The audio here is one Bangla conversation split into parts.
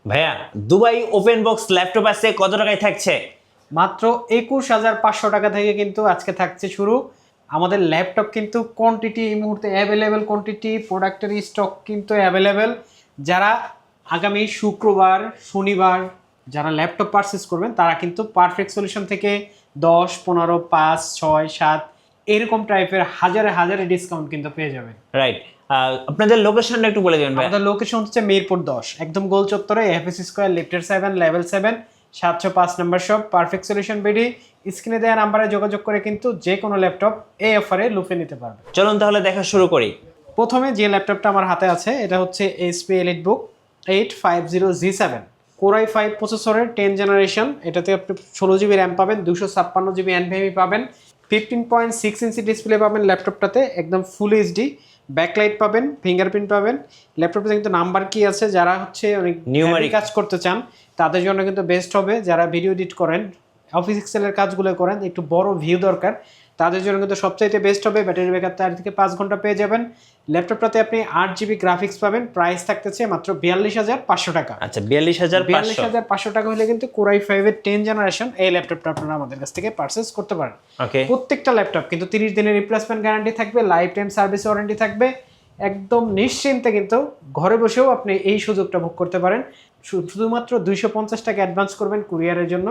ভাইয়া দুবাই ওপেন বক্স ল্যাপটপ আছে কত টাকায় থাকছে? মাত্র 21,500 টাকা থেকে কিন্তু আজকে থাকছে শুরু। আমাদের ল্যাপটপ কিন্তু কোয়ান্টিটি এই মুহূর্তে অ্যাভেলেবেল, কোয়ান্টিটি প্রোডাক্টের স্টক কিন্তু অ্যাভেলেবেল। যারা আগামী শুক্রবার শনিবার যারা ল্যাপটপ পারচেস করবেন তারা কিন্তু পারফেক্ট সলিউশন থেকে 10, 15, 5, 6, 7 এরকম টাইপের হাজারে হাজারে ডিসকাউন্ট কিন্তু পেয়ে যাবেন। রাইট, আপনাদের লোকেশনটা একটু বলে দেবেন ভাই। আমাদের লোকেশন হচ্ছে মিরপুর 10, একদম গোল চত্বরে, এফএস স্কয়ার, লিফটের 7, লেভেল 7, 705 নম্বর শপ, পারফেক্ট সলিউশন বিডি। স্ক্রিনে দেওয়া নাম্বারে যোগাযোগ করে কিন্তু যে কোনো ল্যাপটপ এই অফারে লুফে নিতে পারবে। চলুন তাহলে দেখা শুরু করি। প্রথমে যে ল্যাপটপটা আমার হাতে আছে এটা হচ্ছে HP EliteBook 850G7 core i5 প্রসেসরের 10 জেনারেশন। এটাতে আপনি 16GB র্যাম পাবেন, 256GB NVMe পাবেন, 15.6 ইঞ্চি ডিসপ্লে পাবেন ল্যাপটপটাতে, একদম ফুল এইচডি, ব্যাকলাইট পাবেন, ফিঙ্গারপ্রিন্ট পাবেন। ল্যাপটপে কিন্তু নাম্বার কি আছে, যারা হচ্ছে অনেক নিউমারিক কাজ করতে চান তাদের জন্য কিন্তু বেস্ট হবে। যারা ভিডিও এডিট করেন, অফিস এক্সেলের কাজগুলো করেন, একটু বড় ভিউ দরকার, তাদের জন্য কিন্তু সবচাইতে বেস্ট হবে। ব্যাটারি ব্যাকআপ 4 থেকে 5 ঘন্টা পেয়ে যাবেন। ল্যাপটপটাতে আপনি 8GB গ্রাফিক্স পাবেন, প্রাইস থাকতেছে মাত্র 42,500 টাকা। আচ্ছা, 42,500 42,500 টাকা হলে কিন্তু কোর i5 এর 10 জেনারেশন এই ল্যাপটপটা আপনারা আমাদের কাছ থেকে পারচেজ করতে পারেন। ওকে, প্রত্যেকটা ল্যাপটপ কিন্তু 30 দিনের রিপ্লেসমেন্ট গ্যারান্টি থাকবে, লাইফ টাইম সার্ভিস ওয়ারেন্টি থাকবে। একদম নিশ্চিন্তে কিন্তু ঘরে বসেও আপনি এই সুযোগটা ভোগ করতে পারেন। শুধুমাত্র 250 টাকা অ্যাডভান্স করবেন কুরিয়ারের জন্য।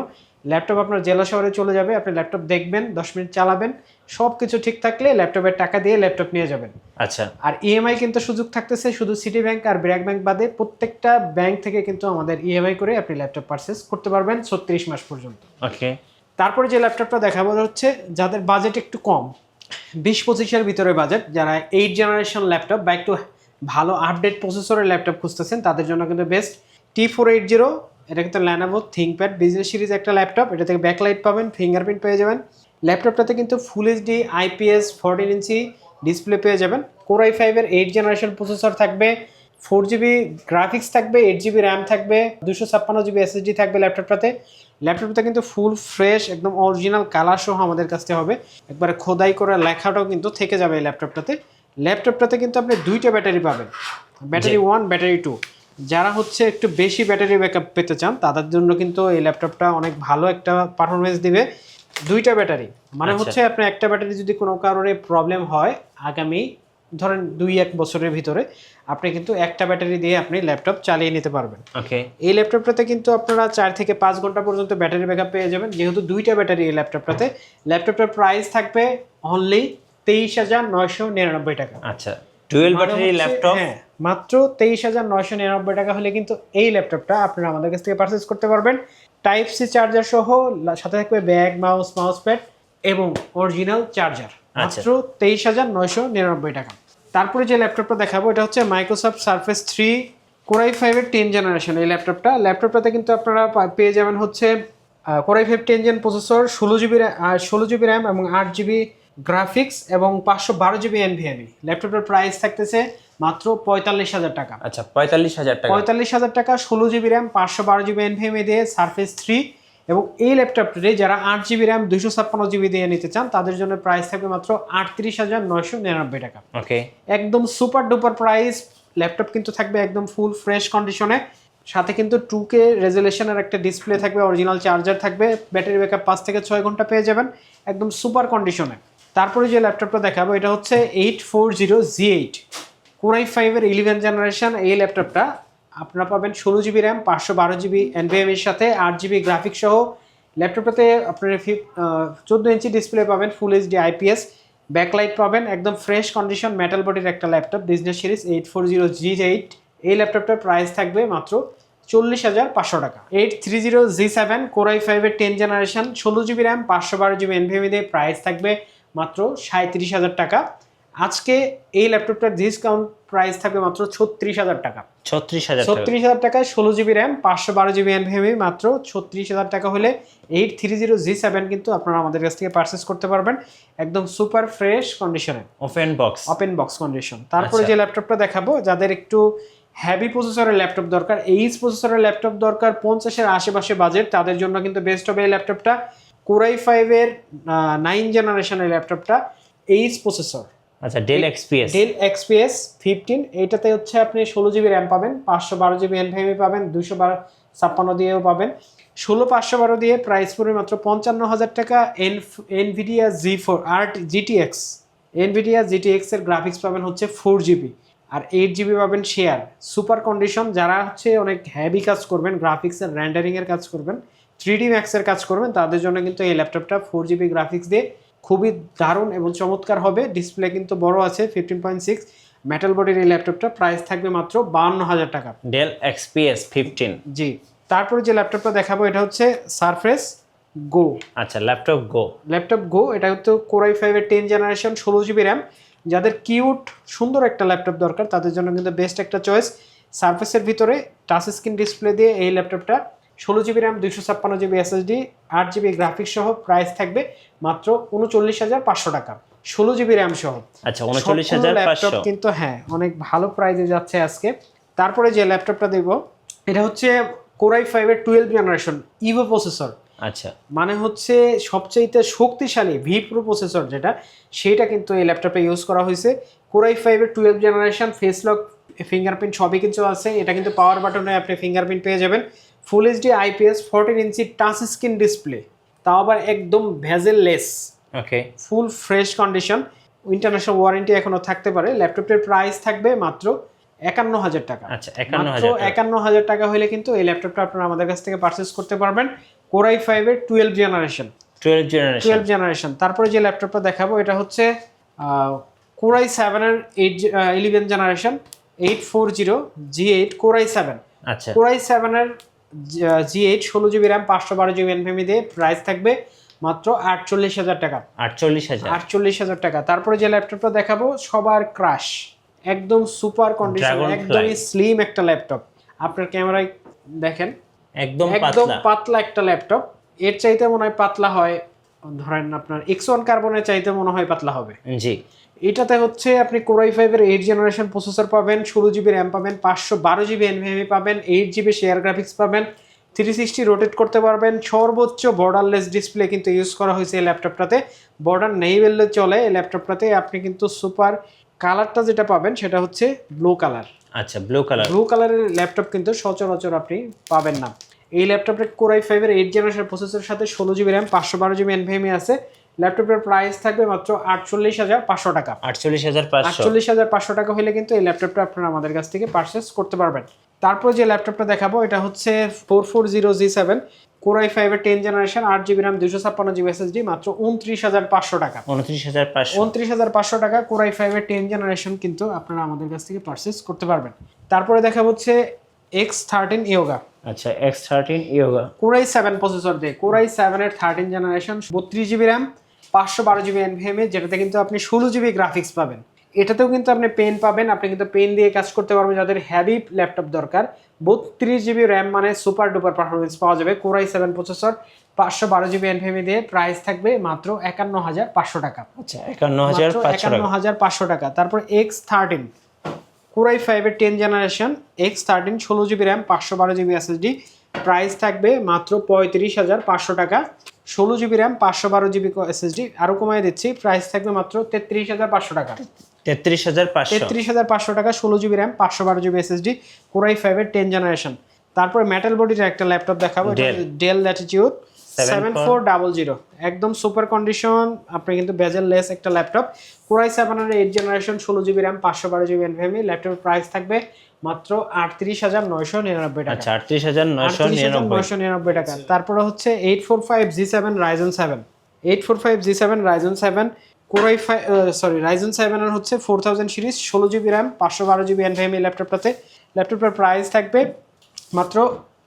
ল্যাপটপ আপনার জেলা শহরে চলে যাবে, আপনি ল্যাপটপ দেখবেন, 10 মিনিট চালাবেন, সব কিছু ঠিক থাকলে ল্যাপটপের টাকা দিয়ে ল্যাপটপ নিয়ে যাবেন। আচ্ছা, আর ইএমআই কিন্তু সুযোগ থাকতেছে শুধু সিটি ব্যাংক আর ব্র্যাক ব্যাংক বাদে প্রত্যেকটা ব্যাংক থেকে কিন্তু আমাদের ইএমআই করে আপনি ল্যাপটপ পারচেজ করতে পারবেন 36 মাস পর্যন্ত। ওকে, তারপরে যে ল্যাপটপটা দেখাবো হচ্ছে যাদের বাজেট একটু কম, 20-25 এর ভিতরে বাজেট, যারা 8 জেনারেশন ল্যাপটপ বা একটু ভালো আপডেট প্রসেসরের ল্যাপটপ খুঁজতেছেন তাদের জন্য কিন্তু বেস্ট T480। এটা কিন্তু ল্যানোভো থিংকপ্যাড বিজনেস সিরিজ একটা ল্যাপটপ। এটা থেকে ব্যাকলাইট পাবেন, ফিঙ্গারপ্রিন্ট পেয়ে যাবেন। ল্যাপটপটাতে কিন্তু full HD IPS 14 inch display পেয়ে যাবেন। কোর i5 এর 8 জেনারেশন প্রসেসর থাকবে, 4GB গ্রাফিক্স থাকবে, 8GB র্যাম থাকবে, 256GB SSD থাকবে ল্যাপটপটাতে। ল্যাপটপটা কিন্তু ফুল ফ্রেশ, একদম অরিজিনাল কালার সহ আমাদের কাছ থেকে হবে। একবারে খোদাই করা লেখাটাও কিন্তু থেকে যাবে এই ল্যাপটপটাতে। ল্যাপটপটাতে কিন্তু আপনি 2টা ব্যাটারি পাবেন, ব্যাটারি 1, ব্যাটারি 2। যারা হচ্ছে একটু বেশি ব্যাটারি ব্যাকআপ পেতে চান তাদের জন্য কিন্তু এই ল্যাপটপটা অনেক ভালো একটা পারফরমেন্স দিবে। 2টা ব্যাটারি মানে হচ্ছে আপনি একটা ব্যাটারি যদি কোনো কারণে প্রবলেম হয় আগামী ধরেন 2-1 বছরের ভিতরে আপনি কিন্তু একটা ব্যাটারি দিয়ে আপনি ল্যাপটপ চালিয়ে নিতে পারবেন। ওকে, এই ল্যাপটপটাতে কিন্তু আপনারা 4 থেকে 5 ঘন্টা পর্যন্ত ব্যাটারি ব্যাকআপ পেয়ে যাবেন, যেহেতু 2টা ব্যাটারি এই ল্যাপটপটাতে। ল্যাপটপটার প্রাইস থাকবে অনলি 23,999 টাকা। আচ্ছা, ডুয়েল ব্যাটারি ল্যাপটপ, হ্যাঁ, মাত্র 23,999 টাকা হলে কিন্তু এই ল্যাপটপটা আপনারা আমাদের কাছ থেকে পারচেজ করতে পারবেন। টাইপ সি চার্জার সহ, সাথে থাকবে ব্যাগ, মাউস, মাউস প্যাড এবং অরিজিনাল চার্জার, মাত্র 23,999 টাকা। তারপরে যে ল্যাপটপটা দেখাবো এটা হচ্ছে মাইক্রোসফট সারফেস 3 কোর i5 এর 10 জেনারেশন এই ল্যাপটপটাতে কিন্তু আপনারা পেয়ে যাবেন হচ্ছে core i5 10 gen processor, 16GB RAM এবং 8GB গ্রাফিক্স এবং 512GB NVMe। ল্যাপটপের প্রাইস থাকতেছে মাত্র 45,000 টাকা। আচ্ছা, 45,000 টাকা। 45,000 টাকা, 16GB র্যাম, 512GB NVMe দিয়ে সারফেস 3। এবং এই ল্যাপটপটি যারা 8GB র্যাম 256GB দিয়ে নিতে চান তাদের জন্য প্রাইস থাকবে মাত্র 38,999 টাকা। ওকে, একদম সুপার ডুপার প্রাইস। ল্যাপটপ কিন্তু থাকবে একদম ফুল ফ্রেশ কন্ডিশনে, সাথে কিন্তু 2K রেজুলেশনের একটা ডিসপ্লে থাকবে, অরিজিনাল চার্জার থাকবে, ব্যাটারি ব্যাকআপ 5 থেকে 6 ঘন্টা পেয়ে যাবেন একদম সুপার কন্ডিশনে। তারপরে যে ল্যাপটপটা দেখাবো এটা হচ্ছে 840G8 কোর i5 এর 11 জেনারেশন এই ল্যাপটপটা। আপনারা পাবেন 16GB র্যাম, 512GB NVMe এর সাথে 8GB গ্রাফিক্স সহ। ল্যাপটপটাতে আপনারা 14 ইঞ্চি ডিসপ্লে পাবেন, ফুল এইচডি IPS, ব্যাকলাইট পাবেন, একদম ফ্রেশ কন্ডিশন মেটাল বডির একটা ল্যাপটপ বিজনেস সিরিজ 840G8। এই ল্যাপটপটার প্রাইস থাকবে মাত্র 40,500 টাকা। 830G7 কোর i5 এর 10 generation, 16GB RAM, 512GB NVMe দিয়ে প্রাইস থাকবে মাত্র 37,000 টাকা। আজকে এই ল্যাপটপটার ডিসকাউন্ট প্রাইস থাকবে মাত্র 36,000 টাকা। 36,000 টাকায় 16GB র্যাম, 512GB NVMe, মাত্র 36,000 টাকা হলে 830G7 কিন্তু আপনারা আমাদের কাছ থেকে পারচেস করতে পারবেন একদম সুপার ফ্রেশ কন্ডিশনে, ওপেন বক্স কন্ডিশন। তারপরে যে ল্যাপটপটা দেখাবো যাদের একটু হেভি প্রসেসরের ল্যাপটপ দরকার, এইচ প্রসেসরের ল্যাপটপ দরকার, 50-এর আশেপাশে বাজেট, তাদের জন্য কিন্তু বেস্ট হবে এই ল্যাপটপটা। কোর i5 এর 9 জেনারেশনের ল্যাপটপটা, এইচ প্রসেসর, আচ্ছা ডেল এক্সপিএস। ডেল এক্সপিএস 15, এইটাতে হচ্ছে আপনি 16 জিবি র্যাম পাবেন, 512 জিবি এনভিএমই পাবেন, 256 দিয়েও পাবেন। 16 512 দিয়ে প্রাইস পড়বে মাত্র 55,000 টাকা। এনভিডিয়া জি4 আর জিটিএক্স, এনভিডিয়া জিটিএক্স এর গ্রাফিক্স পাবেন হচ্ছে 4 জিবি, আর 8 জিবি পাবেন শেয়ার। সুপার কন্ডিশন, যারা হচ্ছে অনেক হ্যাভি কাজ করবেন, গ্রাফিক্সের র্যান্ডারিং এর কাজ করবেন, 3D ম্যাক্সের কাজ করবেন, তাদের জন্য কিন্তু এই ল্যাপটপটা 4 জিবি গ্রাফিক্স দিয়ে খুবই দারুণ এবং চমৎকার হবে। ডিসপ্লে কিন্তু বড় আছে, 15.6 মেটাল বডির এই ল্যাপটপটা প্রাইস থাকবে মাত্র 52,000 টাকা। Del XPS 15। জি, তারপরে যে ল্যাপটপটা দেখাবো এটা হচ্ছে সারফেস গো। আচ্ছা ল্যাপটপ গো। ল্যাপটপ গো, এটা হচ্ছে কোরাই 5 এর 10 জেনারেশন, 16 জিবি র্যাম। যাদের কিউট সুন্দর একটা ল্যাপটপ দরকার তাদের জন্য কিন্তু বেস্ট একটা চয়েস। সারফেসের ভিতরে টাচ স্ক্রিন ডিসপ্লে দিয়ে এই ল্যাপটপটা, 16 GB RAM, 256 GB SSD, 8 GB graphics সহ প্রাইস থাকবে মাত্র 39,500 টাকা, 16 জিবি র্যাম সহ। আচ্ছা 39,500 কিন্তু হ্যাঁ অনেক ভালো প্রাইসে যাচ্ছে আজকে। তারপরে যে ল্যাপটপটা দেব এটা হচ্ছে কোরাই 5 এর 12 জেনারেশন ইভো প্রসেসর। আচ্ছা মানে হচ্ছে সবচেয়ে শক্তিশালী ভি প্রো প্রসেসর যেটা, সেটা কিন্তু এই ল্যাপটপে ইউজ করা হয়েছে। কোরাই 5 এর 12 জেনারেশন, ফেস লক, ফিঙ্গারপ্রিন্ট সবই কিন্তু আছে। এটা কিন্তু পাওয়ার বাটনে আপনি ফিঙ্গারপ্রিন্ট পেয়ে যাবেন। Full HD IPS 14 inch touch screen display, তাও আবার একদম bezel less, okay full fresh condition, international warranty এখনো থাকতে পারে। ল্যাপটপের প্রাইস থাকবে মাত্র 51,000 টাকা। আচ্ছা মাত্র 51,000 টাকা হলে কিন্তু এই ল্যাপটপটা আপনারা আমাদের কাছ থেকে পারচেস করতে পারবেন। কোরাই 5 এর 12 জেনারেশন। তারপরে যে ল্যাপটপটা দেখাবো এটা হচ্ছে কোরাই 7 এর 11 জেনারেশন 840 G8 কোরাই 7। আচ্ছা কোরাই 7 এর G8 16 GB RAM, 512 GB NVMe দিয়ে প্রাইস থাকবে মাত্র 48,000 টাকা। 48,000 টাকা। তারপরে যে ল্যাপটপটা দেখাবো সবার ক্রাশ, একদম সুপার কন্ডিশন, একদমই স্লিম একটা ল্যাপটপ। আপনার ক্যামেরায় দেখেন একদম পাতলা একটা ল্যাপটপ। এর চাইতে মনে হয় পাতলা হয়, ধরেন আপনার X1 কার্বনের চাইতে মনে হয় পাতলা হবে। জি, এটাতে হচ্ছে আপনি কোরাই 5 এর 8 জেনারেশন প্রসেসর পাবেন, 16 জিবি র্যাম পাবেন, 512 জিবি এনভিএমই পাবেন, 8 জিবি শেয়ার গ্রাফিক্স পাবেন, 360 রোটেট করতে পারবেন। সর্বোচ্চ বর্ডারলেস ডিসপ্লে কিন্তু ইউজ করা হয়েছে এই ল্যাপটপটাতে, বর্ডার নেই বললে চলে। এই ল্যাপটপটাতে আপনি কিন্তু সুপার কালারটা যেটা পাবেন সেটা হচ্ছে ব্লু কালার। আচ্ছা ব্লু কালারের ল্যাপটপ কিন্তু সচরাচর আপনি পাবেন না। এই ল্যাপটপের কোরাই 5 এর 8 জেনারেশন প্রসেসরের সাথে 16 জিবি র্যাম, 512 জিবি এনভিএমই আছে। ল্যাপটপের প্রাইস থাকবে মাত্র 48,500 টাকা। 48,500 টাকা হলে কিন্তু এই ল্যাপটপটা আপনারা আমাদের কাছ থেকে পারচেস করতে পারবেন। তারপর যে ল্যাপটপটা দেখাবো এটা হচ্ছে 440G7 কোরাই 5 এর 10 generation, 8 GB RAM, 256 GB SSD, মাত্র 29,500 টাকা। 29,500 টাকা কোরাই 5 এর 10 জেনারেশন কিন্তু আপনারা আমাদের কাছ থেকে পারচেস করতে পারবেন। তারপরে দেখাবো হচ্ছে X13 ইয়োগা। আচ্ছা X13 ইয়োগা কোরাই 7 প্রসেসর দিয়ে, কোরাই 7 এর 13 generation, 32 GB RAM, 512 GB NVMe, যেটাতে কিন্তু আপনি 16 জিবি গ্রাফিক্স পাবেন। এটাতেও কিন্তু আপনি পেন পাবেন, আপনি কিন্তু পেন দিয়ে কাজ করতে পারবেন। যাদের হ্যাভি ল্যাপটপ দরকার, 32 জিবি র্যাম মানে সুপার ডুপার পারফরমেন্স পাওয়া যাবে। কোরাই 7 প্রসেসর, 512 জিবি এনভিএমই দিয়ে প্রাইস থাকবে মাত্র 51,500 টাকা। আচ্ছা 51,500 টাকা। তারপর X13 কোরাই 5 এর 10 generation, X13 16 GB RAM, 512 GB SSD, price থাকবে মাত্র 35,500 টাকা। 16 জিবি র্যাম, 512 জিবি এসএসডি, আরো কমায় দিচ্ছি, প্রাইস থাকবে মাত্র 33,500 টাকা। 33,500 টাকা, 16 GB RAM, 512 GB SSD, core i 5 এর 10 জেনারেশন। তারপর মেটাল বডির একটা ল্যাপটপ দেখাবো, ডেল ল্যাটিটিউড 7400, একদম সুপার কন্ডিশন, আপনি কিন্তু বেজেল লেস একটা ল্যাপটপ। কোরাই 7 এর 8 generation, 16 GB RAM, 512 GB NVMe, ল্যাপটপের প্রাইস থাকবে মাত্র 38,999 টাকা। আচ্ছা 38,999 টাকা। তারপরে হচ্ছে 845G7 Ryzen 7, 845G7 Ryzen 7 core i Ryzen 7 এর হচ্ছে 4000 series, 16 GB RAM, 512 GB NVMe ল্যাপটপটাতে। ল্যাপটপের প্রাইস থাকবে মাত্র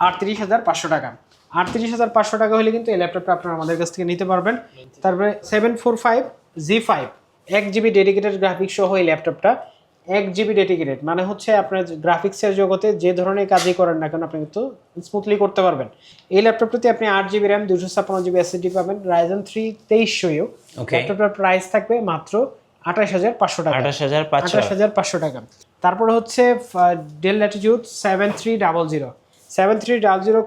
38,500 টাকা। 38,500 টাকা হলে কিন্তু এই ল্যাপটপটা আপনারা আমাদের কাছ থেকে নিতে পারবেন। তারপরে 745G5 1 জিবি ডেডিকেটেড গ্রাফিক্স সহ এই ল্যাপটপটা, 1 জিবি ডেডিকেটেড, মানে হচ্ছে আপনার গ্রাফিক্সের জগতে যে ধরনের কাজই করেন না কেন আপনি কিন্তু স্মুথলি করতে পারবেন। এই ল্যাপটপটাতে আপনি 8 জিবি র্যাম, 256 জিবি এসএসডি পাবেন, রাইজেন 3 2300। ল্যাপটপটার প্রাইস থাকবে মাত্র 28,500 টাকা। 28,500 টাকা। তারপরে হচ্ছে ডেল ল্যাটিটিউড 7300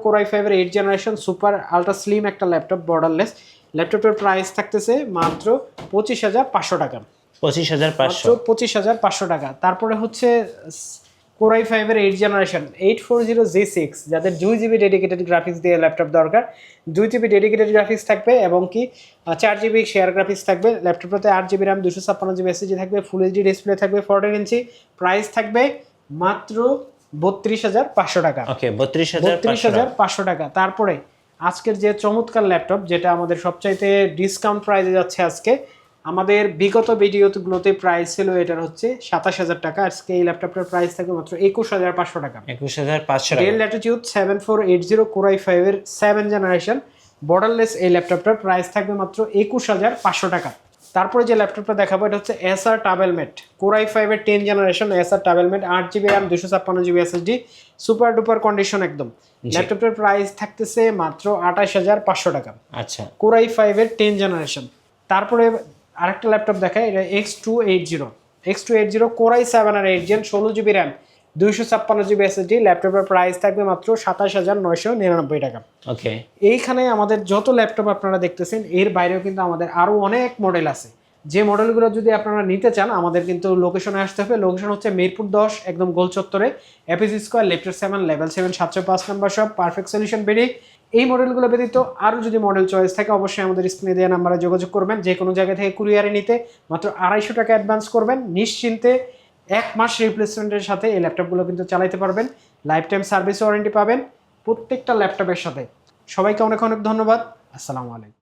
কোরাই 5 এর 8 জেনারেশন, সুপার আলট্রা স্লিম একটা ল্যাপটপ, বর্ডারলেস। ল্যাপটপের প্রাইস থাকতেছে মাত্র 25,500 টাকা। 25,500 মাত্র 25,500 টাকা। তারপরে হচ্ছে Core i5 এর 8 জেনারেশন 840G6, যাদের 2GB ডেডিকেটেড গ্রাফিক্স দিয়ে ল্যাপটপ দরকার, 2GB ডেডিকেটেড গ্রাফিক্স থাকবে এবং কি 4GB শেয়ার গ্রাফিক্স থাকবে। ল্যাপটপটাতে 8GB RAM 256GB SSD থাকবে, ফুল এইচডি ডিসপ্লে থাকবে, 14 ইঞ্চি। প্রাইস থাকবে মাত্র 32,500 টাকা। ওকে 32,500 32,500 টাকা। তারপরে আজকের যে চমৎকার ল্যাপটপ, যেটা আমাদের সবচাইতে ডিসকাউন্ট প্রাইসে যাচ্ছে আজকে, আমাদের বিগত ভিডিওগুলোতে প্রাইস ছিল এটার হচ্ছে 27,000 টাকা, আজকে এই ল্যাপটপটার প্রাইস থাকবে মাত্র 21,500 টাকা। 21,500 টাকা। ডেল ল্যাটিটিউড 7480 Core i5 এর 7 জেনারেশন বর্ডারলেস এই ল্যাপটপটার প্রাইস থাকবে মাত্র 21,500 টাকা। তারপরে যে ল্যাপটপটা দেখাবো এটা হচ্ছে Acer Tablemed Core i5 এর 10 generation Acer Tablemed 8GB RAM 256GB SSD, super duper condition একদম। ল্যাপটপটার প্রাইস থাকতেছে মাত্র 28,500 টাকা। আচ্ছা Core i5 এর 10 জেনারেশন। তারপরে আরেকটা ল্যাপটপ দেখায়, এটা X280 Core i7 আর 8 Gen 16GB RAM 256GB SSD, ল্যাপটপের প্রাইস থাকবে মাত্র 27,999 টাকা। ওকে এইখানে আমাদের যত ল্যাপটপ আপনারা দেখতেছেন এর বাইরেও কিন্তু আমাদের আরো অনেক মডেল আছে। যে মডেলগুলো যদি আপনারা নিতে চান আমাদের কিন্তু লোকেশনে আসতে হবে। লোকেশন হচ্ছে মিরপুর 10 একদম গোল চত্বরে, এপিসি স্কয়ার, লেফটের 7, level 7, 705 number shop, perfect solution বেরি। এই মডেলগুলো ব্যতীত আরও যদি মডেল চয়েস থাকে অবশ্যই আমাদের স্ক্রিনে দেওয়া নাম্বারে যোগাযোগ করবেন। যে কোনো জায়গা থেকে কুরিয়ারে নিতে মাত্র 250 টাকা অ্যাডভান্স করবেন, নিশ্চিন্তে 1 মাস রিপ্লেসমেন্টের সাথে এই ল্যাপটপগুলো কিন্তু চালাতে পারবেন। লাইফ টাইম সার্ভিস ওয়ারেন্টি পাবেন প্রত্যেকটা ল্যাপটপের সাথে। সবাইকে অনেক অনেক ধন্যবাদ। আসসালামু আলাইকুম।